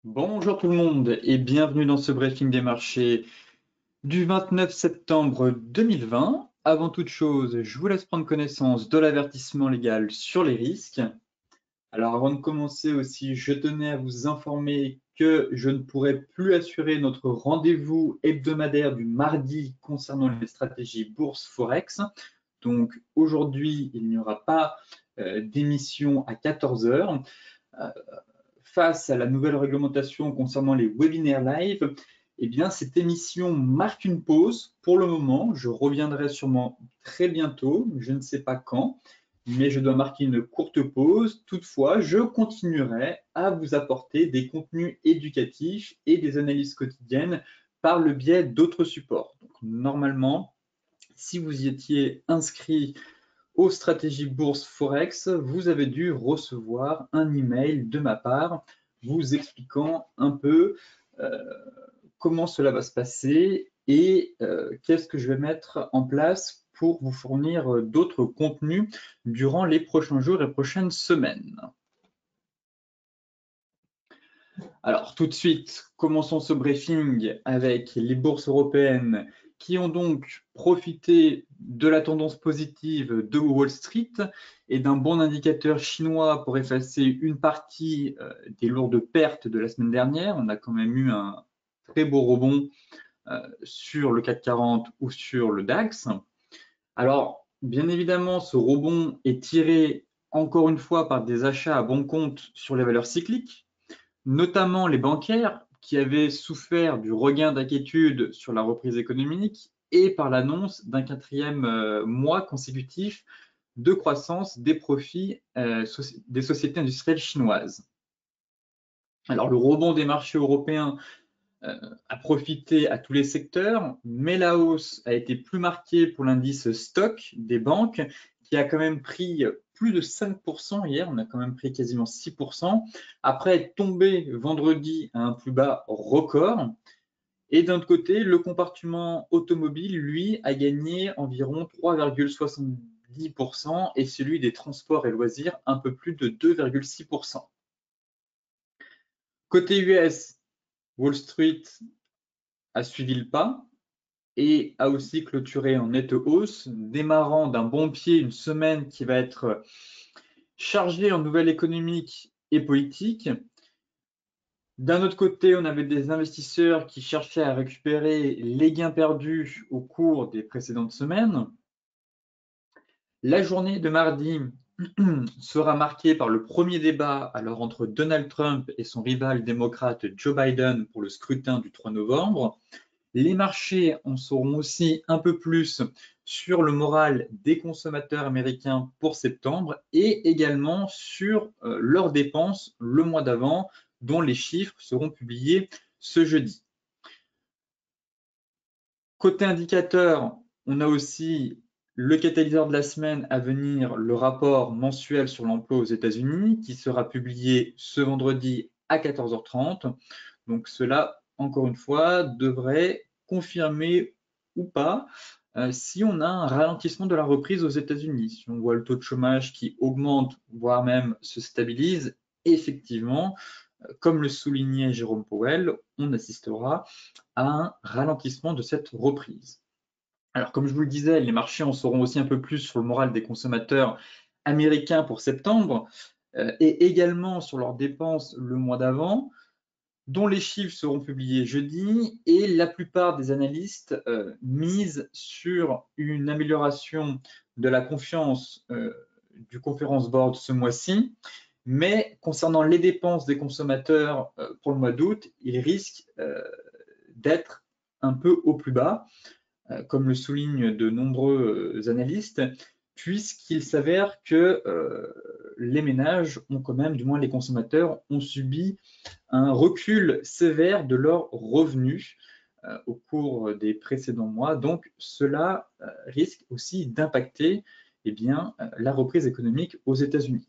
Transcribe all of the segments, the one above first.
Bonjour tout le monde et bienvenue dans ce briefing des marchés du 29 septembre 2020. Avant toute chose, je vous laisse prendre connaissance de l'avertissement légal sur les risques. Alors avant de commencer aussi, je tenais à vous informer que je ne pourrai plus assurer notre rendez-vous hebdomadaire du mardi concernant les stratégies bourse Forex. Donc aujourd'hui, il n'y aura pas d'émission à 14 heures. Face à la nouvelle réglementation concernant les webinaires live, eh bien, cette émission marque une pause pour le moment. Je reviendrai sûrement très bientôt, je ne sais pas quand, mais je dois marquer une courte pause. Toutefois, je continuerai à vous apporter des contenus éducatifs et des analyses quotidiennes par le biais d'autres supports. Donc, normalement, si vous y étiez inscrit aux stratégies bourse Forex, vous avez dû recevoir un email de ma part vous expliquant un peu euh, comment cela va se passer et qu'est-ce que je vais mettre en place pour vous fournir d'autres contenus durant les prochains jours et prochaines semaines. Alors tout de suite, commençons ce briefing avec les bourses européennes qui ont donc profité de la tendance positive de Wall Street et d'un bon indicateur chinois pour effacer une partie des lourdes pertes de la semaine dernière. On a quand même eu un très beau rebond sur le CAC 40 ou sur le DAX. Alors, bien évidemment, ce rebond est tiré encore une fois par des achats à bon compte sur les valeurs cycliques, notamment les bancaires qui avaient souffert du regain d'inquiétude sur la reprise économique et par l'annonce d'un quatrième mois consécutif de croissance des profits des sociétés industrielles chinoises. Alors le rebond des marchés européens a profité à tous les secteurs, mais la hausse a été plus marquée pour l'indice stock des banques, qui a quand même pris plus de 5% hier, on a quand même pris quasiment 6%, après être tombé vendredi à un plus bas record. Et d'un autre côté, le compartiment automobile, lui, a gagné environ 3,70% et celui des transports et loisirs un peu plus de 2,6%. Côté US, Wall Street a suivi le pas et a aussi clôturé en nette hausse, démarrant d'un bon pied une semaine qui va être chargée en nouvelles économiques et politiques. D'un autre côté, on avait des investisseurs qui cherchaient à récupérer les gains perdus au cours des précédentes semaines. La journée de mardi sera marquée par le premier débat alors entre Donald Trump et son rival démocrate Joe Biden pour le scrutin du 3 novembre. Les marchés en sauront aussi un peu plus sur le moral des consommateurs américains pour septembre et également sur leurs dépenses le mois d'avant, dont les chiffres seront publiés ce jeudi. Côté indicateur, on a aussi le catalyseur de la semaine à venir, le rapport mensuel sur l'emploi aux États-Unis, qui sera publié ce vendredi à 14h30. Donc cela, encore une fois, devrait confirmer ou pas si on a un ralentissement de la reprise aux États-Unis. Si on voit le taux de chômage qui augmente, voire même se stabilise, effectivement, comme le soulignait Jérôme Powell, on assistera à un ralentissement de cette reprise. Alors, comme je vous le disais, les marchés en sauront aussi un peu plus sur le moral des consommateurs américains pour septembre et également sur leurs dépenses le mois d'avant, dont les chiffres seront publiés jeudi et la plupart des analystes misent sur une amélioration de la confiance du Conference Board ce mois-ci. Mais concernant les dépenses des consommateurs pour le mois d'août, ils risquent d'être un peu au plus bas, comme le soulignent de nombreux analystes, puisqu'il s'avère que les ménages ont quand même, du moins les consommateurs, ont subi un recul sévère de leurs revenus au cours des précédents mois. Donc cela risque aussi d'impacter la reprise économique aux États-Unis.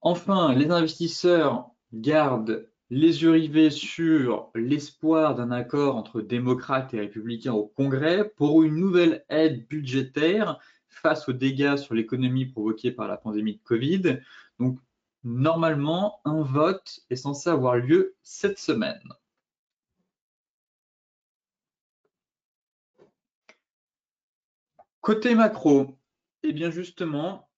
Enfin, les investisseurs gardent les yeux rivés sur l'espoir d'un accord entre démocrates et républicains au Congrès pour une nouvelle aide budgétaire face aux dégâts sur l'économie provoqués par la pandémie de Covid. Donc, Normalement, un vote est censé avoir lieu cette semaine. Côté macro, eh bien justement,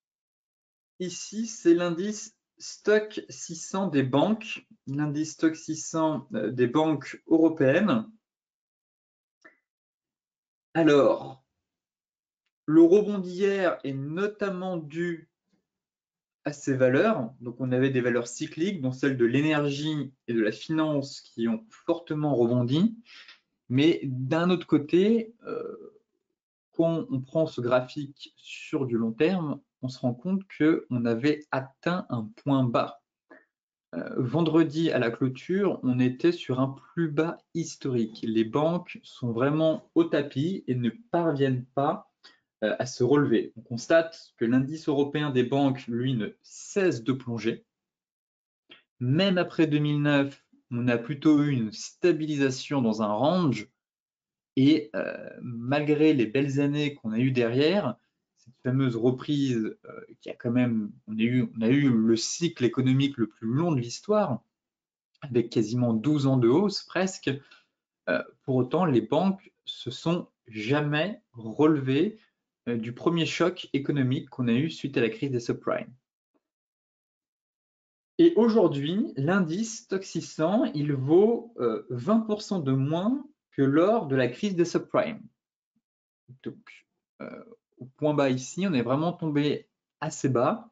ici, c'est l'indice Stock 600 des banques, l'indice Stock 600 des banques européennes. Alors, le rebond d'hier est notamment dû à ces valeurs. Donc, on avait des valeurs cycliques, dont celles de l'énergie et de la finance, qui ont fortement rebondi. Mais d'un autre côté, quand on prend ce graphique sur du long terme, on se rend compte qu'on avait atteint un point bas. Vendredi à la clôture, on était sur un plus bas historique. Les banques sont vraiment au tapis et ne parviennent pas à se relever. On constate que l'indice européen des banques, lui, ne cesse de plonger. Même après 2009, on a plutôt eu une stabilisation dans un range. Et malgré les belles années qu'on a eues derrière, cette fameuse reprise qui a quand même, on a eu le cycle économique le plus long de l'histoire, avec quasiment 12 ans de hausse presque. Pour autant, les banques se sont jamais relevées du premier choc économique qu'on a eu suite à la crise des subprimes. Et aujourd'hui, l'indice Stoxx 600, il vaut 20% de moins que lors de la crise des subprimes. Donc, au point bas ici, on est vraiment tombé assez bas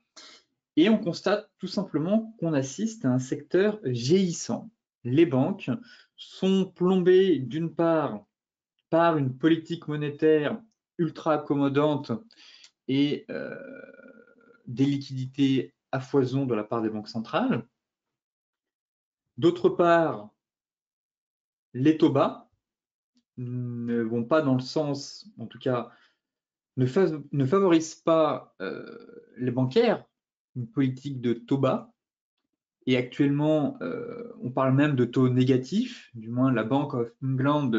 et on constate tout simplement qu'on assiste à un secteur vieillissant. Les banques sont plombées d'une part par une politique monétaire ultra accommodante et des liquidités à foison de la part des banques centrales. D'autre part, les taux bas ne vont pas dans le sens, en tout cas, ne favorisent pas les bancaires, une politique de taux bas. Et actuellement, on parle même de taux négatifs. Du moins, la Bank of England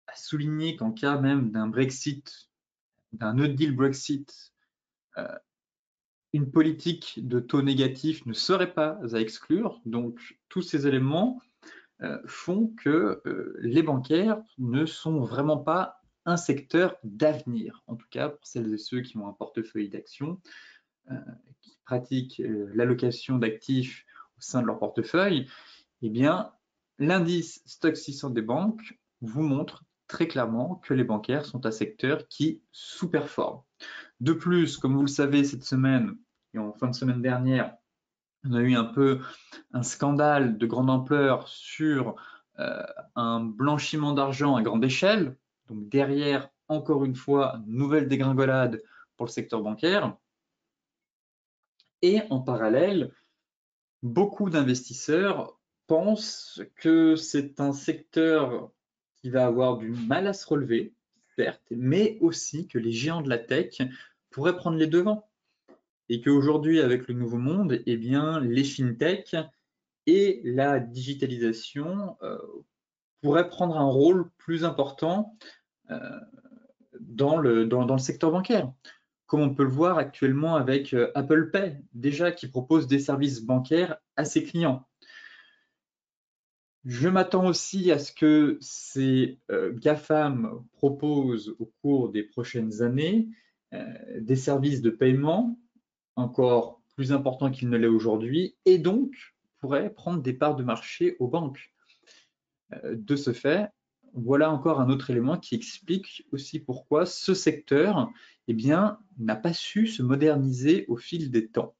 a souligné qu'en cas même d'un Brexit, d'un no deal Brexit, une politique de taux négatif ne serait pas à exclure. Donc, tous ces éléments font que les bancaires ne sont vraiment pas un secteur d'avenir, en tout cas pour celles et ceux qui ont un portefeuille d'actions, qui pratiquent l'allocation d'actifs au sein de leur portefeuille. Eh bien, l'indice Stoxx 600 des banques vous montre très clairement que les bancaires sont un secteur qui sous-performe. De plus, comme vous le savez, cette semaine et en fin de semaine dernière, on a eu un peu un scandale de grande ampleur sur un blanchiment d'argent à grande échelle. Donc derrière, encore une fois, nouvelle dégringolade pour le secteur bancaire. Et en parallèle, beaucoup d'investisseurs pensent que c'est un secteur qui va avoir du mal à se relever, certes, mais aussi que les géants de la tech pourraient prendre les devants. Et qu'aujourd'hui, avec le nouveau monde, eh bien, les fintech et la digitalisation pourraient prendre un rôle plus important dans le secteur bancaire. Comme on peut le voir actuellement avec Apple Pay, déjà qui propose des services bancaires à ses clients. Je m'attends aussi à ce que ces GAFAM proposent au cours des prochaines années des services de paiement encore plus importants qu'il ne l'est aujourd'hui et donc pourraient prendre des parts de marché aux banques. De ce fait, voilà encore un autre élément qui explique aussi pourquoi ce secteur n'a pas su se moderniser au fil des temps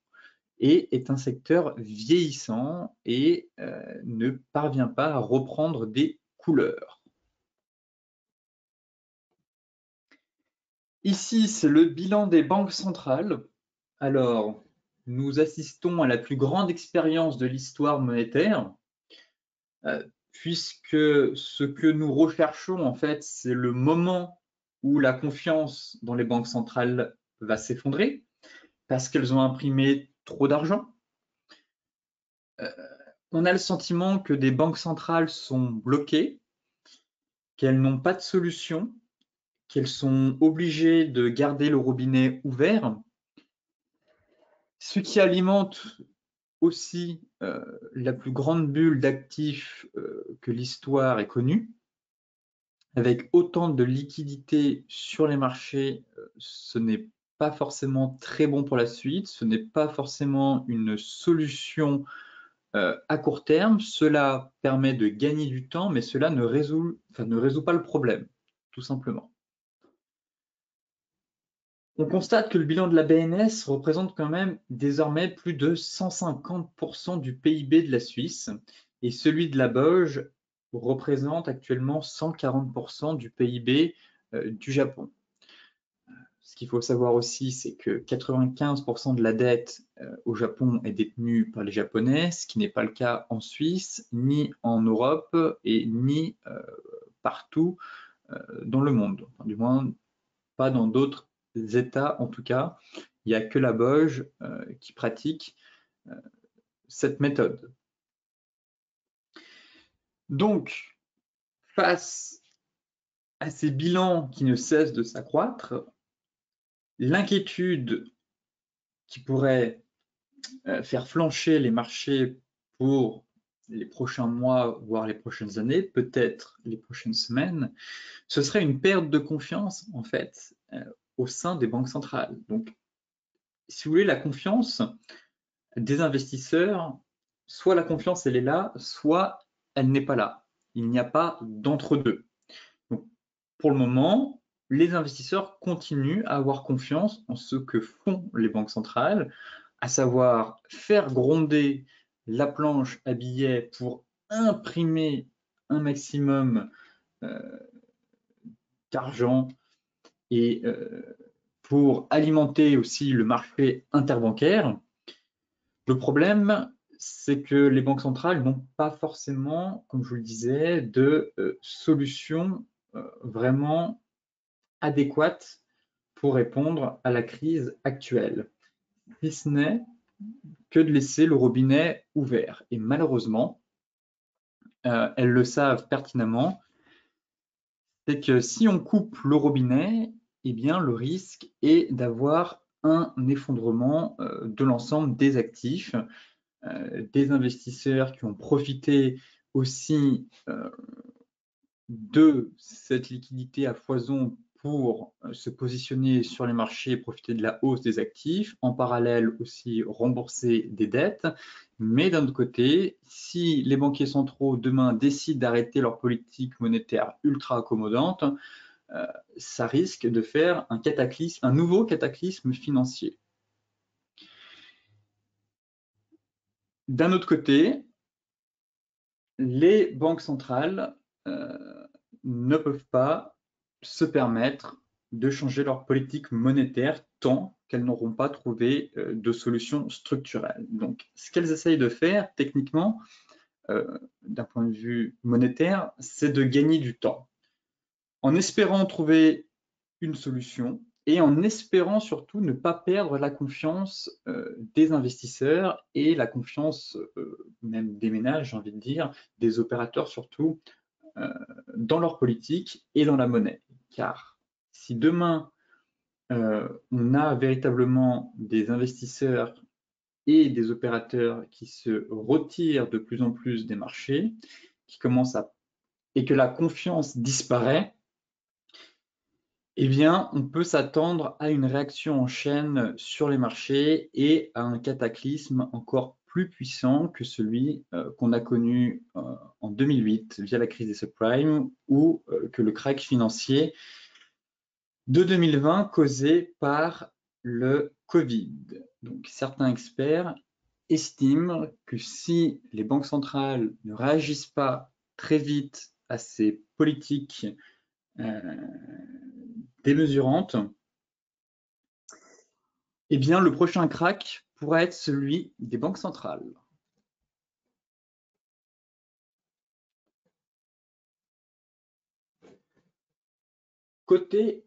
et est un secteur vieillissant et ne parvient pas à reprendre des couleurs. Ici, c'est le bilan des banques centrales. Alors, nous assistons à la plus grande expérience de l'histoire monétaire, puisque ce que nous recherchons, en fait, c'est le moment où la confiance dans les banques centrales va s'effondrer, parce qu'elles ont imprimé trop d'argent. On a le sentiment que des banques centrales sont bloquées, qu'elles n'ont pas de solution, qu'elles sont obligées de garder le robinet ouvert, ce qui alimente aussi la plus grande bulle d'actifs que l'histoire ait connue, avec autant de liquidités sur les marchés, ce n'est pas forcément très bon pour la suite, ce n'est pas forcément une solution à court terme. Cela permet de gagner du temps, mais cela ne résout pas le problème, tout simplement. On constate que le bilan de la BNS représente quand même désormais plus de 150% du PIB de la Suisse et celui de la BOJ représente actuellement 140% du PIB du Japon. Ce qu'il faut savoir aussi, c'est que 95% de la dette au Japon est détenue par les Japonais, ce qui n'est pas le cas en Suisse, ni en Europe et ni partout dans le monde. Enfin, du moins, pas dans d'autres États en tout cas. Il n'y a que la BOJ qui pratique cette méthode. Donc, face à ces bilans qui ne cessent de s'accroître, l'inquiétude qui pourrait faire flancher les marchés pour les prochains mois, voire les prochaines années, peut-être les prochaines semaines, ce serait une perte de confiance en fait au sein des banques centrales. Donc, si vous voulez, la confiance des investisseurs, soit la confiance elle est là, soit elle n'est pas là. Il n'y a pas d'entre-deux. Donc, pour le moment, les investisseurs continuent à avoir confiance en ce que font les banques centrales, à savoir faire gronder la planche à billets pour imprimer un maximum d'argent et pour alimenter aussi le marché interbancaire. Le problème, c'est que les banques centrales n'ont pas forcément, comme je vous le disais, de solution vraiment adéquate pour répondre à la crise actuelle, si ce n'est que de laisser le robinet ouvert. Et malheureusement, elles le savent pertinemment, c'est que si on coupe le robinet, eh bien, le risque est d'avoir un effondrement de l'ensemble des actifs, des investisseurs qui ont profité aussi de cette liquidité à foison pour se positionner sur les marchés et profiter de la hausse des actifs, en parallèle aussi rembourser des dettes. Mais d'un autre côté, si les banquiers centraux demain décident d'arrêter leur politique monétaire ultra accommodante, ça risque de faire un cataclysme, un nouveau cataclysme financier. D'un autre côté, les banques centrales ne peuvent pas se permettre de changer leur politique monétaire tant qu'elles n'auront pas trouvé de solution structurelle. Donc, ce qu'elles essayent de faire, techniquement, d'un point de vue monétaire, c'est de gagner du temps, en espérant trouver une solution et en espérant surtout ne pas perdre la confiance des investisseurs et la confiance même des ménages, j'ai envie de dire, des opérateurs surtout, dans leur politique et dans la monnaie. Car si demain, on a véritablement des investisseurs et des opérateurs qui se retirent de plus en plus des marchés, qui commencent à et que la confiance disparaît, eh bien, on peut s'attendre à une réaction en chaîne sur les marchés et à un cataclysme encore plus puissant que celui qu'on a connu en 2008 via la crise des subprimes ou que le crack financier de 2020 causé par le Covid. Donc, certains experts estiment que si les banques centrales ne réagissent pas très vite à ces politiques démesurantes, eh bien, le prochain crack pourrait être celui des banques centrales. Côté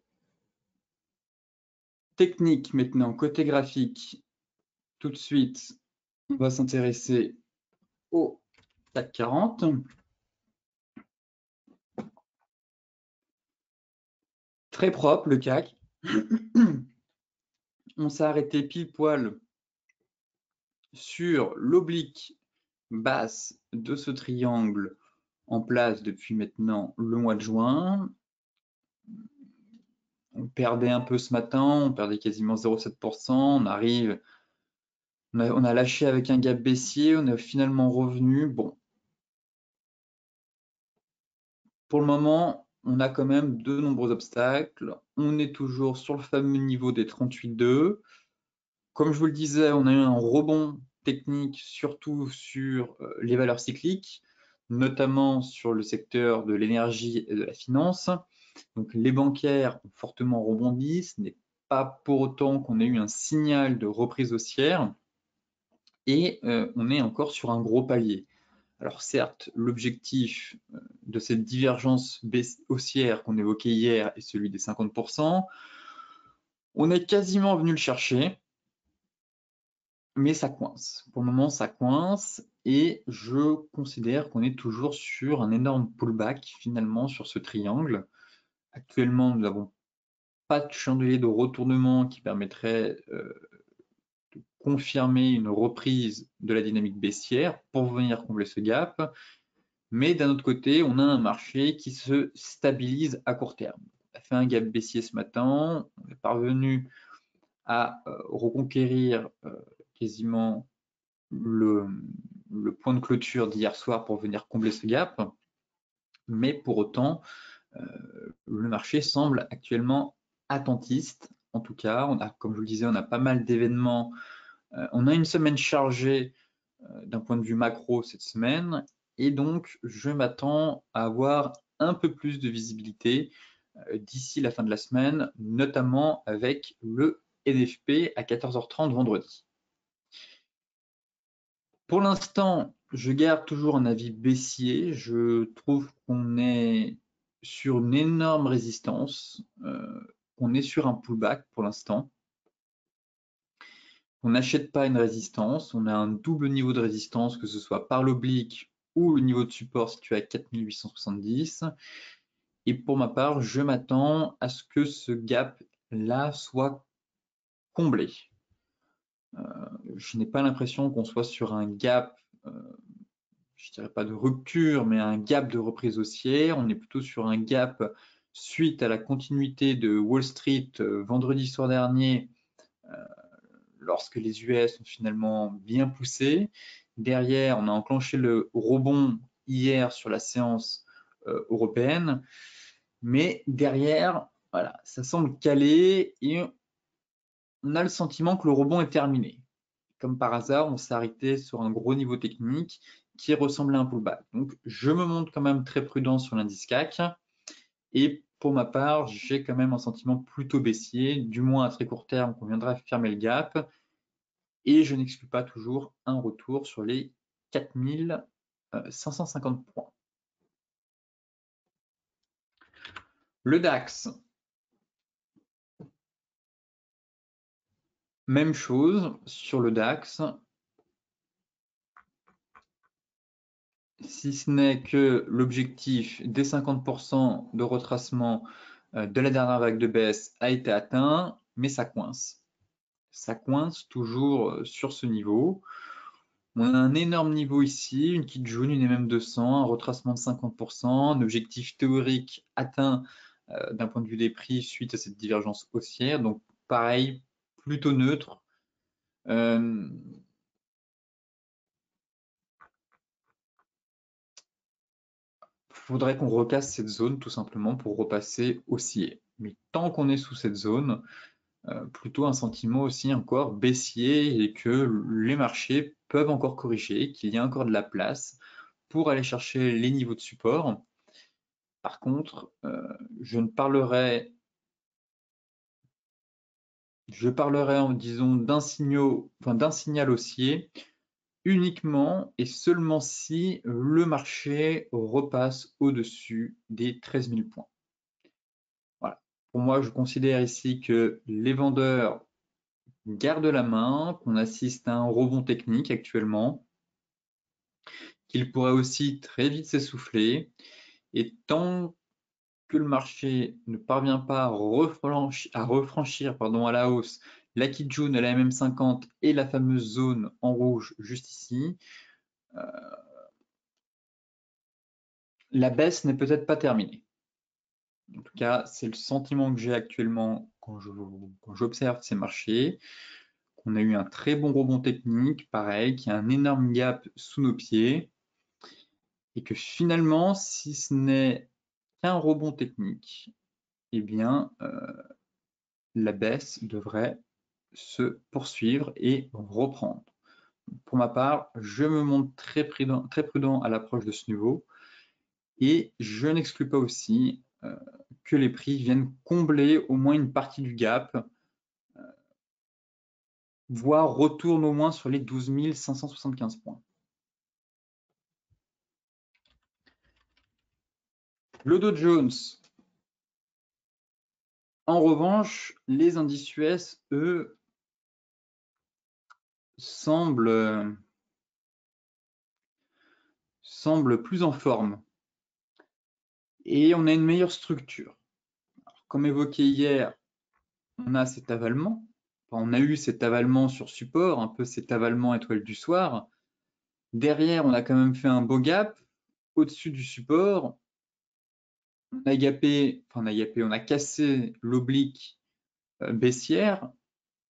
technique maintenant, côté graphique, tout de suite, on va s'intéresser au CAC 40. Très propre le CAC. On s'est arrêté pile poil sur l'oblique basse de ce triangle en place depuis maintenant le mois de juin. On perdait un peu ce matin, on perdait quasiment 0,7%. On a lâché avec un gap baissier, on est finalement revenu. Bon, pour le moment, on a quand même de nombreux obstacles. On est toujours sur le fameux niveau des 38,2. Comme je vous le disais, on a eu un rebond technique, surtout sur les valeurs cycliques, notamment sur le secteur de l'énergie et de la finance. Donc les bancaires ont fortement rebondi. Ce n'est pas pour autant qu'on ait eu un signal de reprise haussière. Et on est encore sur un gros palier. Alors certes, l'objectif de cette divergence haussière qu'on évoquait hier est celui des 50%. On est quasiment venu le chercher, mais ça coince. Pour le moment, ça coince et je considère qu'on est toujours sur un énorme pullback finalement sur ce triangle. Actuellement, nous n'avons pas de chandelier de retournement qui permettrait de confirmer une reprise de la dynamique baissière pour venir combler ce gap. Mais d'un autre côté, on a un marché qui se stabilise à court terme. On a fait un gap baissier ce matin, on est parvenu à reconquérir quasiment le point de clôture d'hier soir pour venir combler ce gap. Mais pour autant, le marché semble actuellement attentiste. En tout cas, comme je vous le disais, on a pas mal d'événements. On a une semaine chargée d'un point de vue macro cette semaine. Et donc, je m'attends à avoir un peu plus de visibilité d'ici la fin de la semaine, notamment avec le NFP à 14h30 vendredi. Pour l'instant, je garde toujours un avis baissier. Je trouve qu'on est sur une énorme résistance. On est sur un pullback pour l'instant. On n'achète pas une résistance. On a un double niveau de résistance, que ce soit par l'oblique ou le niveau de support situé à 4870. Et pour ma part, je m'attends à ce que ce gap-là soit comblé. Je n'ai pas l'impression qu'on soit sur un gap, je dirais pas de rupture, mais un gap de reprise haussière. On est plutôt sur un gap suite à la continuité de Wall Street vendredi soir dernier, lorsque les US ont finalement bien poussé. Derrière, on a enclenché le rebond hier sur la séance européenne. Mais derrière, voilà, ça semble calé et on a le sentiment que le rebond est terminé. Comme par hasard, on s'est arrêté sur un gros niveau technique qui ressemblait à un pullback. Donc, je me montre quand même très prudent sur l'indice CAC. Et pour ma part, j'ai quand même un sentiment plutôt baissier, du moins à très court terme, qu'on viendra fermer le gap. Et je n'exclus pas toujours un retour sur les 4550 points. Le DAX, même chose sur le DAX. Si ce n'est que l'objectif des 50% de retracement de la dernière vague de baisse a été atteint, mais ça coince. Ça coince toujours sur ce niveau. On a un énorme niveau ici, une kit jaune, une MM200, un retracement de 50%, un objectif théorique atteint d'un point de vue des prix suite à cette divergence haussière. Donc pareil, plutôt neutre. Faudrait qu'on recasse cette zone tout simplement pour repasser haussier. Mais tant qu'on est sous cette zone, plutôt un sentiment aussi encore baissier et que les marchés peuvent encore corriger, qu'il y a encore de la place pour aller chercher les niveaux de support. Par contre, je parlerai disons d'un signal haussier uniquement et seulement si le marché repasse au-dessus des 13 000 points. Voilà. Pour moi, je considère ici que les vendeurs gardent la main, qu'on assiste à un rebond technique actuellement, qu'il pourrait aussi très vite s'essouffler. Et tant que le marché ne parvient pas à refranchir à la hausse la Kijun, la MM50 et la fameuse zone en rouge juste ici, la baisse n'est peut-être pas terminée. En tout cas, c'est le sentiment que j'ai actuellement quand j'observe ces marchés, qu'on a eu un très bon rebond technique, pareil, qu'il y a un énorme gap sous nos pieds, et que finalement, si ce n'est qu'un rebond technique, eh bien, la baisse devrait se poursuivre et reprendre. Pour ma part, je me montre très prudent à l'approche de ce niveau, et je n'exclus pas aussi que les prix viennent combler au moins une partie du gap, voire retournent au moins sur les 12 575 points. Le Dow Jones, en revanche, les indices US, eux, semblent plus en forme. Et on a une meilleure structure. Alors, comme évoqué hier, on a cet avalement. Enfin, on a eu cet avalement sur support, un peu cet avalement étoile du soir. Derrière, on a quand même fait un beau gap. Au-dessus du support, on a cassé l'oblique baissière,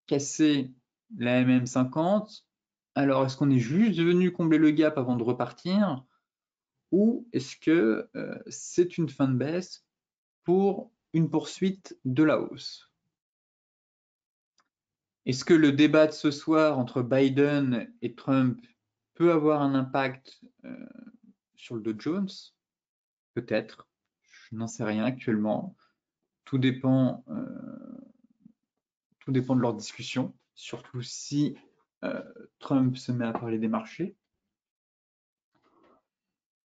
cassé la MM50. Alors, est-ce qu'on est juste venu combler le gap avant de repartir, ou est-ce que c'est une fin de baisse pour une poursuite de la hausse? Est-ce que le débat de ce soir entre Biden et Trump peut avoir un impact sur le Dow Jones? Peut-être. Je n'en sais rien actuellement. Tout dépend de leur discussion, surtout si Trump se met à parler des marchés.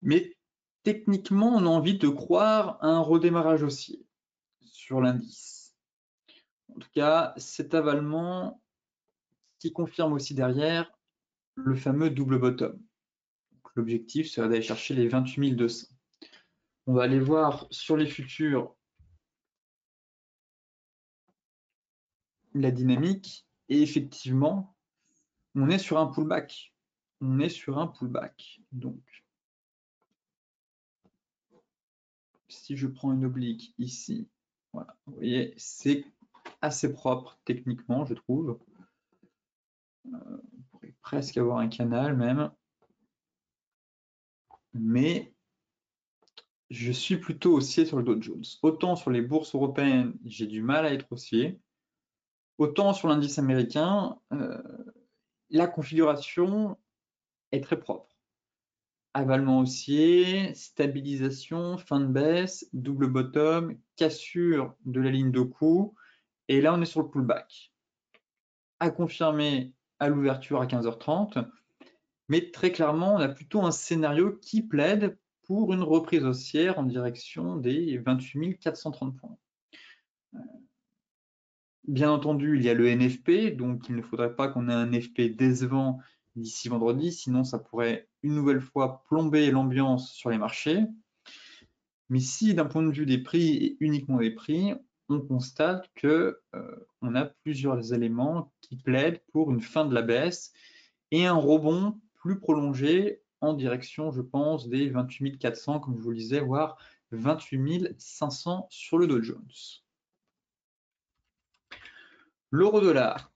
Mais techniquement, on a envie de croire à un redémarrage haussier sur l'indice. En tout cas, cet avalement qui confirme aussi derrière le fameux double bottom. L'objectif serait d'aller chercher les 28 200. On va aller voir sur les futurs la dynamique, et effectivement, on est sur un pullback. On est sur un pullback. Donc, si je prends une oblique ici, voilà, vous voyez, c'est assez propre techniquement, je trouve. On pourrait presque avoir un canal même. Mais je suis plutôt haussier sur le Dow Jones. Autant sur les bourses européennes, j'ai du mal à être haussier. Autant sur l'indice américain, la configuration est très propre. Avalement haussier, stabilisation, fin de baisse, double bottom, cassure de la ligne de coup, et là on est sur le pullback. À confirmer à l'ouverture à 15h30, mais très clairement on a plutôt un scénario qui plaide pour une reprise haussière en direction des 28 430 points. Bien entendu, il y a le NFP, donc il ne faudrait pas qu'on ait un NFP décevant d'ici vendredi, sinon ça pourrait une nouvelle fois plomber l'ambiance sur les marchés. Mais si d'un point de vue des prix et uniquement des prix, on constate que on a plusieurs éléments qui plaident pour une fin de la baisse et un rebond plus prolongé en direction, je pense, des 28 400, comme je vous le disais, voire 28 500 sur le Dow Jones. L'euro-dollar.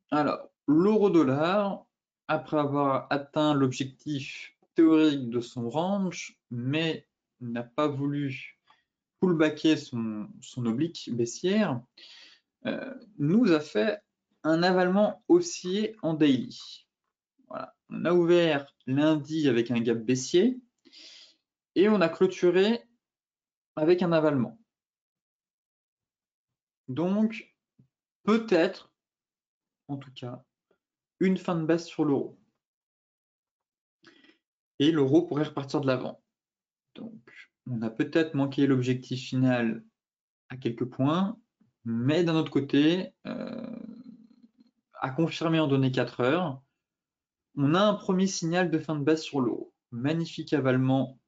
Alors, l'euro-dollar, après avoir atteint l'objectif théorique de son range, mais n'a pas voulu pullbacker son oblique baissière, nous a fait un avalement haussier en daily. Voilà. On a ouvert lundi avec un gap baissier et on a clôturé avec un avalement. Donc, peut-être, en tout cas, une fin de baisse sur l'euro. Et l'euro pourrait repartir de l'avant. Donc, on a peut-être manqué l'objectif final à quelques points, mais d'un autre côté, à confirmer en données 4 heures, on a un premier signal de fin de baisse sur l'euro. Magnifique avalement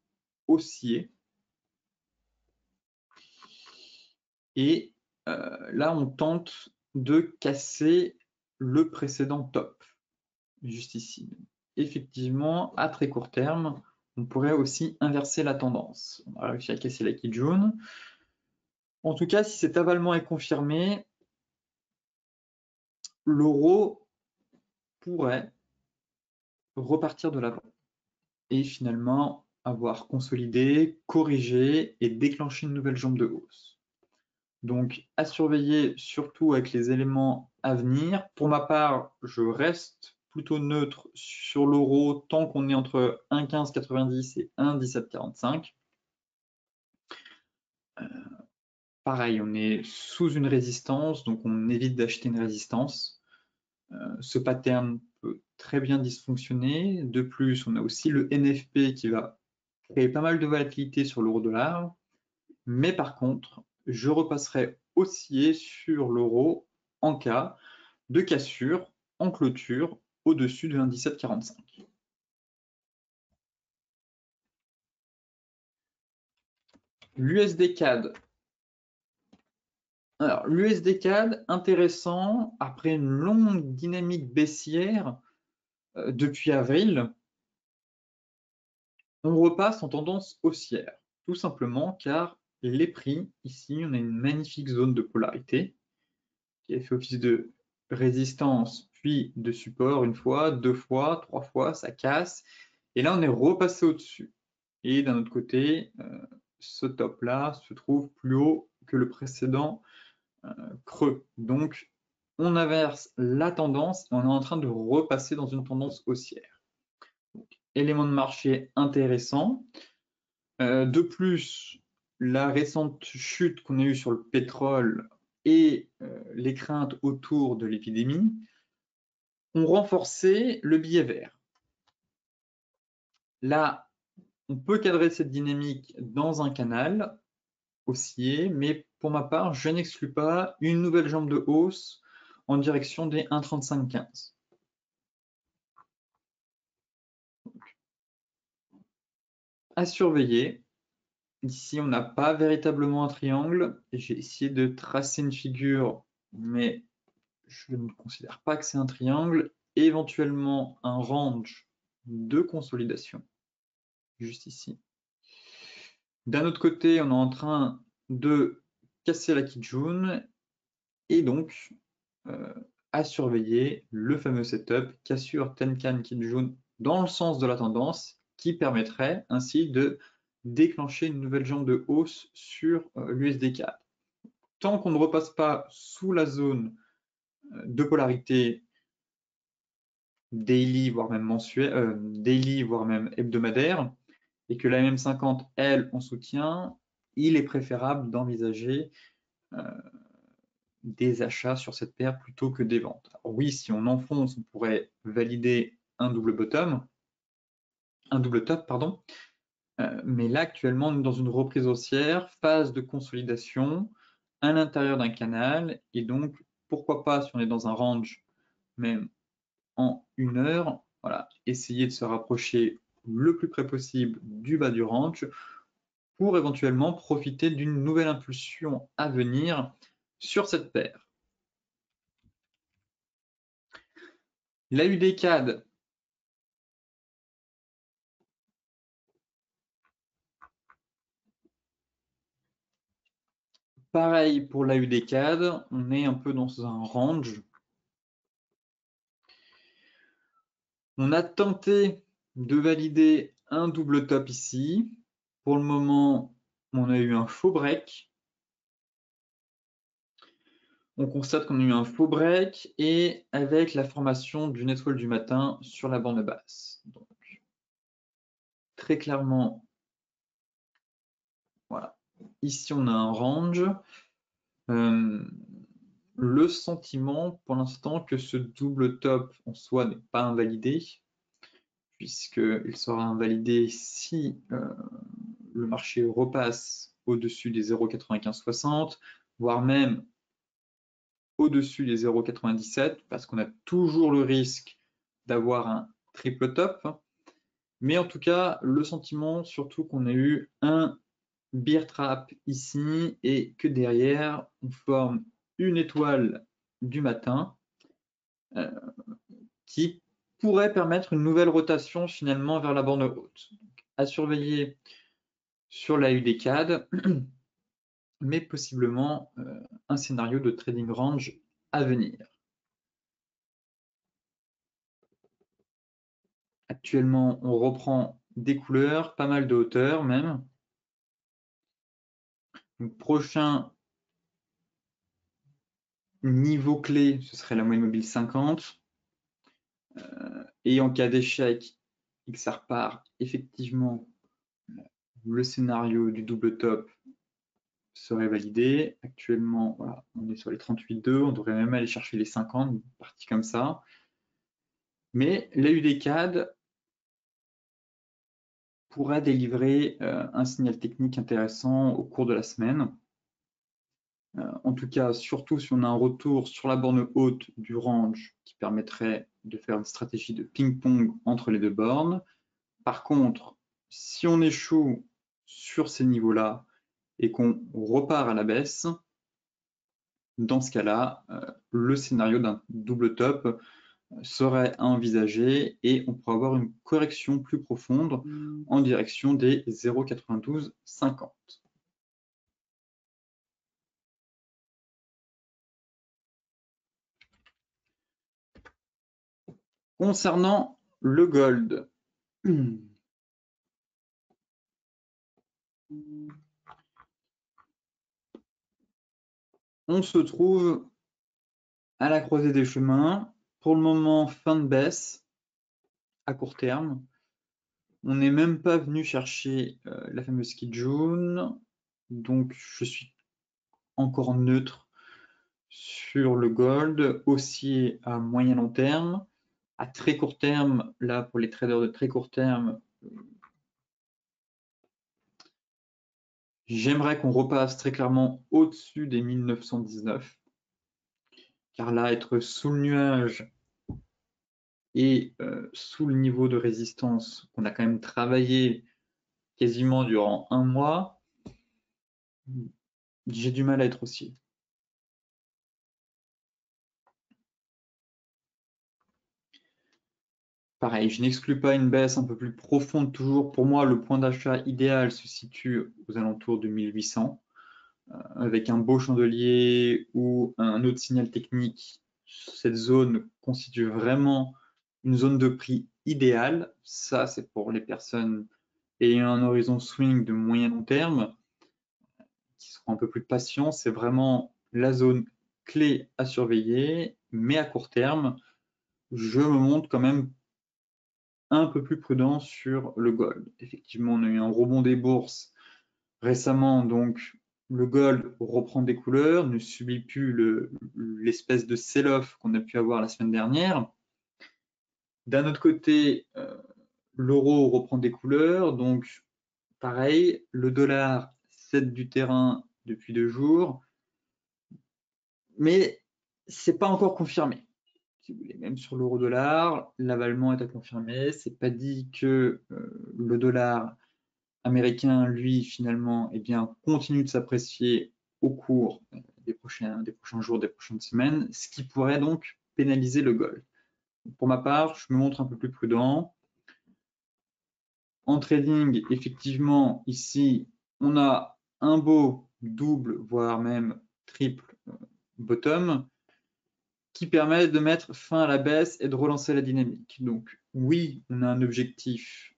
haussier. Et là, on tente de casser le précédent top, juste ici. Effectivement, à très court terme, on pourrait aussi inverser la tendance. On a réussi à casser la Kijun. En tout cas, si cet avalement est confirmé, l'euro pourrait repartir de l'avant et finalement avoir consolidé, corrigé et déclenché une nouvelle jambe de hausse. Donc à surveiller surtout avec les éléments à venir. Pour ma part, je reste plutôt neutre sur l'euro tant qu'on est entre 1,1590 et 1,1745. Pareil, on est sous une résistance, donc on évite d'acheter une résistance. Ce pattern peut très bien dysfonctionner. De plus, on a aussi le NFP qui va créer pas mal de volatilité sur l'euro-dollar. Mais par contre, je repasserai haussier sur l'euro en cas de cassure en clôture au-dessus de 1,1745. L'USD CAD. Alors, l'USD CAD, intéressant, après une longue dynamique baissière depuis avril, on repasse en tendance haussière, tout simplement car les prix, ici, on a une magnifique zone de polarité qui a fait office de résistance, puis de support une fois, deux fois, trois fois, ça casse, et là on est repassé au-dessus. Et d'un autre côté, ce top-là se trouve plus haut que le précédent creux. Donc on inverse la tendance et on est en train de repasser dans une tendance haussière. Donc, élément de marché intéressant. De plus, la récente chute qu'on a eue sur le pétrole et les craintes autour de l'épidémie ont renforcé le billet vert. Là, on peut cadrer cette dynamique dans un canal haussier, mais pour ma part, je n'exclus pas une nouvelle jambe de hausse en direction des 1,3515. À surveiller. Ici, on n'a pas véritablement un triangle. J'ai essayé de tracer une figure, mais je ne considère pas que c'est un triangle. Éventuellement, un range de consolidation, juste ici. D'un autre côté, on est en train de casser la Kijun et donc à surveiller le fameux setup cassure Tenkan Kijun dans le sens de la tendance qui permettrait ainsi de déclencher une nouvelle jambe de hausse sur l'USD4. Tant qu'on ne repasse pas sous la zone de polarité daily, voire même mensuel, daily, voire même hebdomadaire, et que la MM50, elle, en soutient, il est préférable d'envisager des achats sur cette paire plutôt que des ventes. Alors oui, si on enfonce, on pourrait valider un double bottom, un double top, pardon, mais là, actuellement, on est dans une reprise haussière, phase de consolidation à l'intérieur d'un canal, et donc, pourquoi pas, si on est dans un range, même en une heure, voilà, essayer de se rapprocher le plus près possible du bas du range pour éventuellement profiter d'une nouvelle impulsion à venir sur cette paire. L'AUD CAD, pareil pour l'AUD CAD, on est un peu dans un range. On a tenté de valider un double top ici. Pour le moment, on a eu un faux break. On constate qu'on a eu un faux break et avec la formation d'une étoile du matin sur la bande basse. Donc, très clairement, voilà. Ici, on a un range. Le sentiment, pour l'instant, que ce double top en soi n'est pas invalidé, puisqu'il sera invalidé si le marché repasse au-dessus des 0,9560, voire même au-dessus des 0,97, parce qu'on a toujours le risque d'avoir un triple top. Mais en tout cas, le sentiment, surtout qu'on a eu un bear trap ici et que derrière, on forme une étoile du matin qui pourrait permettre une nouvelle rotation finalement vers la borne haute. Donc, à surveiller sur la UDCAD, mais possiblement un scénario de trading range à venir. Actuellement, on reprend des couleurs, pas mal de hauteur même. Donc, prochain niveau clé, ce serait la moyenne mobile 50. Et en cas d'échec et que ça repart, effectivement, le scénario du double top serait validé. Actuellement, voilà, on est sur les 38,2, on devrait même aller chercher les 50, une partie comme ça. Mais la UDCAD pourrait délivrer un signal technique intéressant au cours de la semaine. En tout cas, surtout si on a un retour sur la borne haute du range qui permettrait de faire une stratégie de ping-pong entre les deux bornes. Par contre, si on échoue sur ces niveaux-là et qu'on repart à la baisse, dans ce cas-là, le scénario d'un double top serait à envisager et on pourrait avoir une correction plus profonde en direction des 0,9250. Concernant le gold, on se trouve à la croisée des chemins. Pour le moment, fin de baisse à court terme. On n'est même pas venu chercher la fameuse key June, donc je suis encore neutre sur le gold, haussier à moyen long terme. À très court terme, là pour les traders de très court terme, j'aimerais qu'on repasse très clairement au-dessus des 1919, car là être sous le nuage et sous le niveau de résistance qu'on a quand même travaillé quasiment durant un mois, j'ai du mal à être haussier. Pareil, je n'exclus pas une baisse un peu plus profonde toujours. Pour moi, le point d'achat idéal se situe aux alentours de 1800, avec un beau chandelier ou un autre signal technique. Cette zone constitue vraiment une zone de prix idéale. Ça, c'est pour les personnes ayant un horizon swing de moyen long terme, qui seront un peu plus patients. C'est vraiment la zone clé à surveiller, mais à court terme, je me montre quand même un peu plus prudent sur le gold. Effectivement, on a eu un rebond des bourses récemment, donc le gold reprend des couleurs, ne subit plus l'espèce de sell-off qu'on a pu avoir la semaine dernière. D'un autre côté, l'euro reprend des couleurs, donc pareil, le dollar cède du terrain depuis 2 jours, mais c'est pas encore confirmé. Si vous voulez, même sur l'euro-dollar, l'avalement est à confirmer. C'est pas dit que le dollar américain, lui, finalement, eh bien, continue de s'apprécier au cours des prochains jours, des prochaines semaines, ce qui pourrait donc pénaliser le gold. Pour ma part, je me montre un peu plus prudent. En trading, effectivement, ici, on a un beau double, voire même triple bottom, qui permet de mettre fin à la baisse et de relancer la dynamique. Donc oui, on a un objectif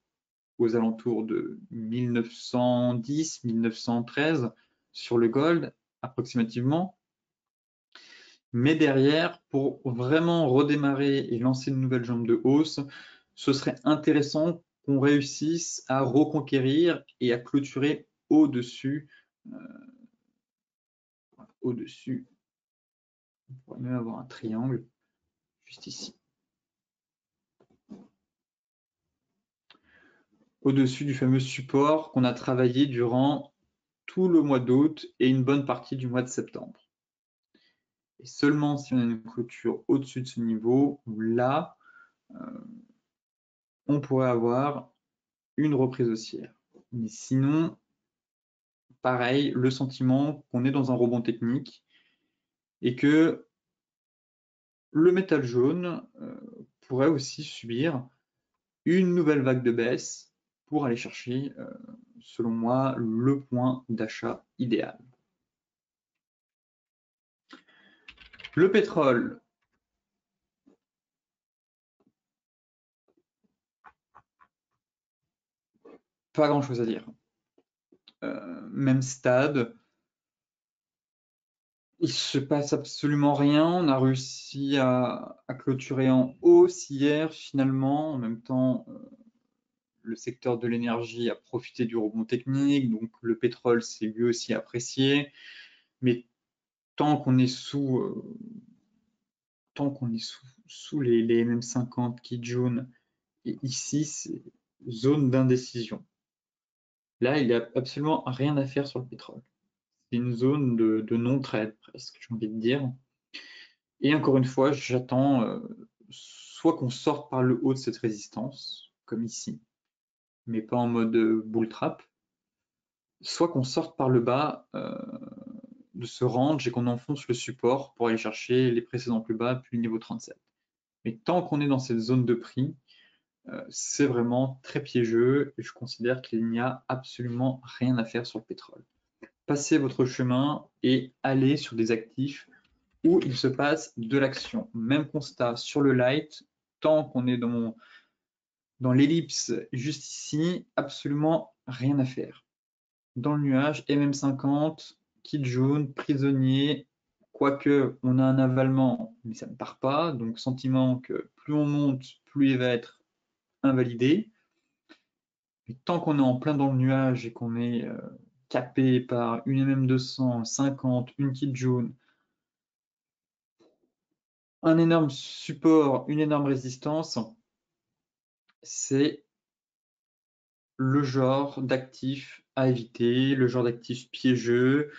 aux alentours de 1910, 1913 sur le gold, approximativement. Mais derrière, pour vraiment redémarrer et lancer une nouvelle jambe de hausse, ce serait intéressant qu'on réussisse à reconquérir et à clôturer au-dessus. Au-dessus, on pourrait même avoir un triangle juste ici. Au-dessus du fameux support qu'on a travaillé durant tout le mois d'août et une bonne partie du mois de septembre. Et seulement si on a une clôture au-dessus de ce niveau, là, on pourrait avoir une reprise haussière. Mais sinon, pareil, le sentiment qu'on est dans un rebond technique et que le métal jaune pourrait aussi subir une nouvelle vague de baisse pour aller chercher, selon moi, le point d'achat idéal. Le pétrole. Pas grand-chose à dire. Même stade. Il se passe absolument rien. On a réussi à clôturer en hausse hier, finalement. En même temps, le secteur de l'énergie a profité du rebond technique, donc le pétrole s'est lui aussi apprécié. Mais tant qu'on est sous les MM50 qui jaune, et ici, c'est zone d'indécision. Là, il n'y a absolument rien à faire sur le pétrole. C'est une zone de non-trade presque, j'ai envie de dire. Et encore une fois, j'attends soit qu'on sorte par le haut de cette résistance, comme ici, mais pas en mode bull trap, soit qu'on sorte par le bas de ce range et qu'on enfonce le support pour aller chercher les précédents plus bas, puis le niveau 37. Mais tant qu'on est dans cette zone de prix, c'est vraiment très piégeux et je considère qu'il n'y a absolument rien à faire sur le pétrole. Passez votre chemin et allez sur des actifs où il se passe de l'action. Même constat sur le light, tant qu'on est dans l'ellipse juste ici, absolument rien à faire. Dans le nuage, MM50, kit jaune, prisonnier, quoique on a un avalement, mais ça ne part pas, donc sentiment que plus on monte, plus il va être invalidé. Mais tant qu'on est en plein dans le nuage et qu'on est capé par une MM200, 50, une kit jaune, un énorme support, une énorme résistance, c'est le genre d'actif à éviter, le genre d'actif piégeux,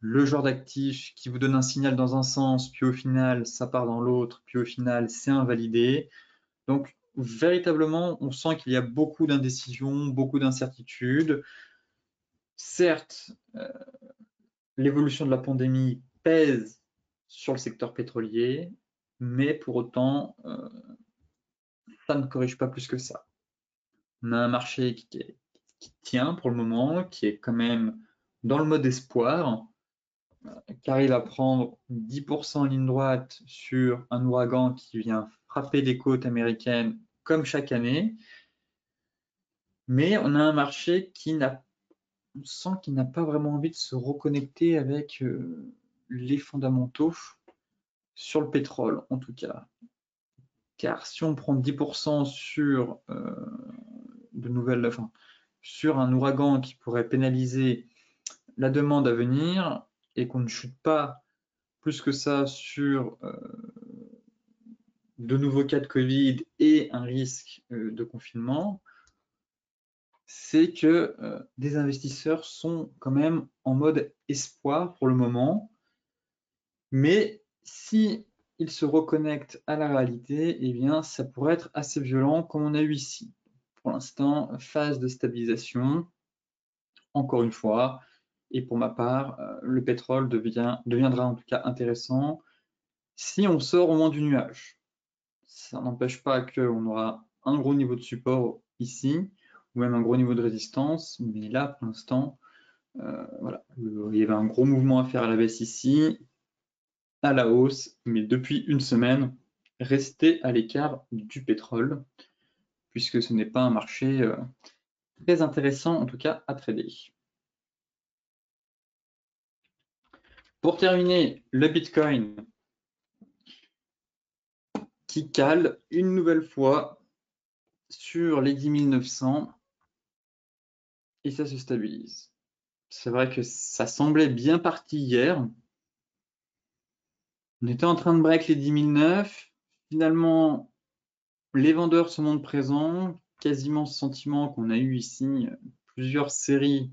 le genre d'actif qui vous donne un signal dans un sens, puis au final ça part dans l'autre, puis au final c'est invalidé. Donc véritablement, on sent qu'il y a beaucoup d'indécision, beaucoup d'incertitudes. Certes, l'évolution de la pandémie pèse sur le secteur pétrolier, mais pour autant, ça ne corrige pas plus que ça. On a un marché qui tient pour le moment, qui est quand même dans le mode espoir, qui arrive à prendre 10% en ligne droite sur un ouragan qui vient frapper les côtes américaines comme chaque année. Mais on a un marché on sent qu'il n'a pas vraiment envie de se reconnecter avec les fondamentaux sur le pétrole, en tout cas. Car si on prend 10% sur sur un ouragan qui pourrait pénaliser la demande à venir et qu'on ne chute pas plus que ça sur de nouveaux cas de Covid et un risque de confinement, c'est que des investisseurs sont quand même en mode espoir pour le moment. Mais si ils se reconnectent à la réalité, eh bien, ça pourrait être assez violent comme on a eu ici. Pour l'instant, phase de stabilisation, encore une fois, et pour ma part, le pétrole deviendra en tout cas intéressant si on sort au moins du nuage. Ça n'empêche pas qu'on aura un gros niveau de support ici, ou même un gros niveau de résistance, mais là, pour l'instant, voilà, il y avait un gros mouvement à faire à la baisse ici, à la hausse, mais depuis une semaine, restez à l'écart du pétrole, puisque ce n'est pas un marché très intéressant, en tout cas, à trader. Pour terminer, le Bitcoin qui cale une nouvelle fois sur les 10 900 et ça se stabilise. C'est vrai que ça semblait bien parti hier. On était en train de break les 10 009. Finalement, les vendeurs se montrent présents. Quasiment ce sentiment qu'on a eu ici, plusieurs séries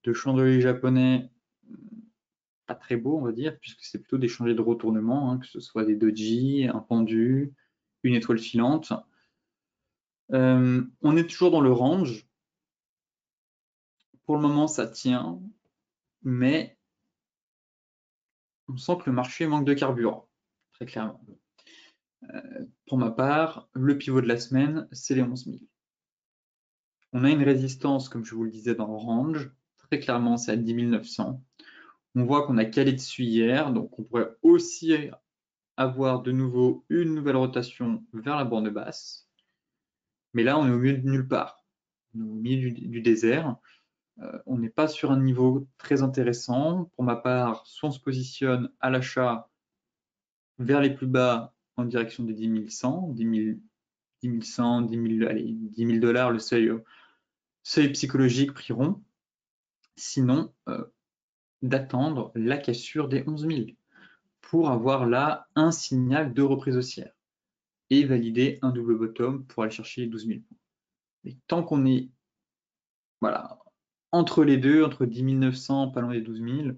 de chandeliers japonais, pas très beaux, on va dire, puisque c'est plutôt des chandeliers de retournement, hein, que ce soit des doji, un pendu, une étoile filante. On est toujours dans le range. Pour le moment, ça tient. mais on sent que le marché manque de carburant, très clairement. Pour ma part, le pivot de la semaine, c'est les 11 000. On a une résistance, comme je vous le disais, dans le range. Très clairement, c'est à 10 900. On voit qu'on a calé dessus hier, donc on pourrait aussi avoir de nouveau une nouvelle rotation vers la borne basse. Mais là, on est au milieu de nulle part. On est au milieu du désert. On n'est pas sur un niveau très intéressant. Pour ma part, soit on se positionne à l'achat vers les plus bas en direction des 10 100, 10 100, 10 000, allez, 10 000 $, le seuil psychologique prieront. Sinon, d'attendre la cassure des 11 000 pour avoir là un signal de reprise haussière et valider un double bottom pour aller chercher les 12 000 points. Mais tant qu'on est voilà, entre les deux, entre 10 900, pas loin des 12 000,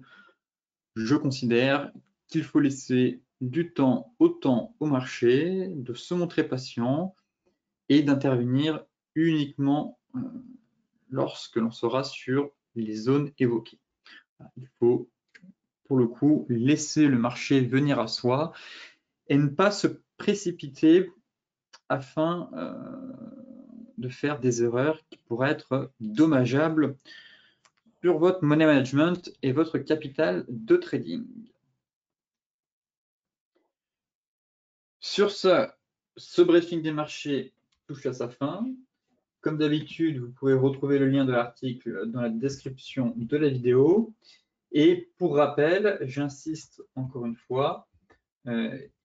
je considère qu'il faut laisser du temps au marché, de se montrer patient et d'intervenir uniquement lorsque l'on sera sur les zones évoquées. Il faut, pour le coup, laisser le marché venir à soi et ne pas se précipiter afin de faire des erreurs qui pourraient être dommageables sur votre money management et votre capital de trading. Sur ce briefing des marchés touche à sa fin. Comme d'habitude, vous pouvez retrouver le lien de l'article dans la description de la vidéo. Et pour rappel, j'insiste encore une fois,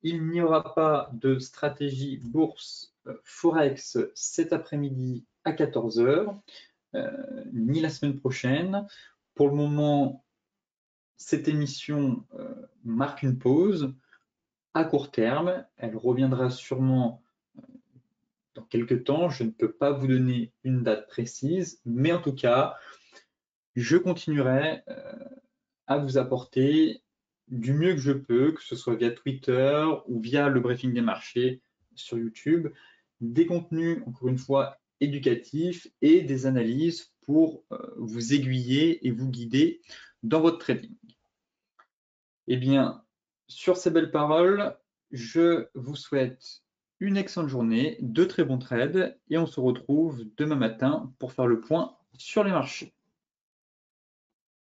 il n'y aura pas de stratégie bourse Forex cet après-midi à 14 h, ni la semaine prochaine. Pour le moment, cette émission marque une pause à court terme. Elle reviendra sûrement dans quelques temps. Je ne peux pas vous donner une date précise, mais en tout cas, je continuerai à vous apporter du mieux que je peux, que ce soit via Twitter ou via le briefing des marchés sur YouTube, des contenus, encore une fois, éducatifs et des analyses pour vous aiguiller et vous guider dans votre trading. Eh bien, sur ces belles paroles, je vous souhaite une excellente journée, de très bons trades et on se retrouve demain matin pour faire le point sur les marchés.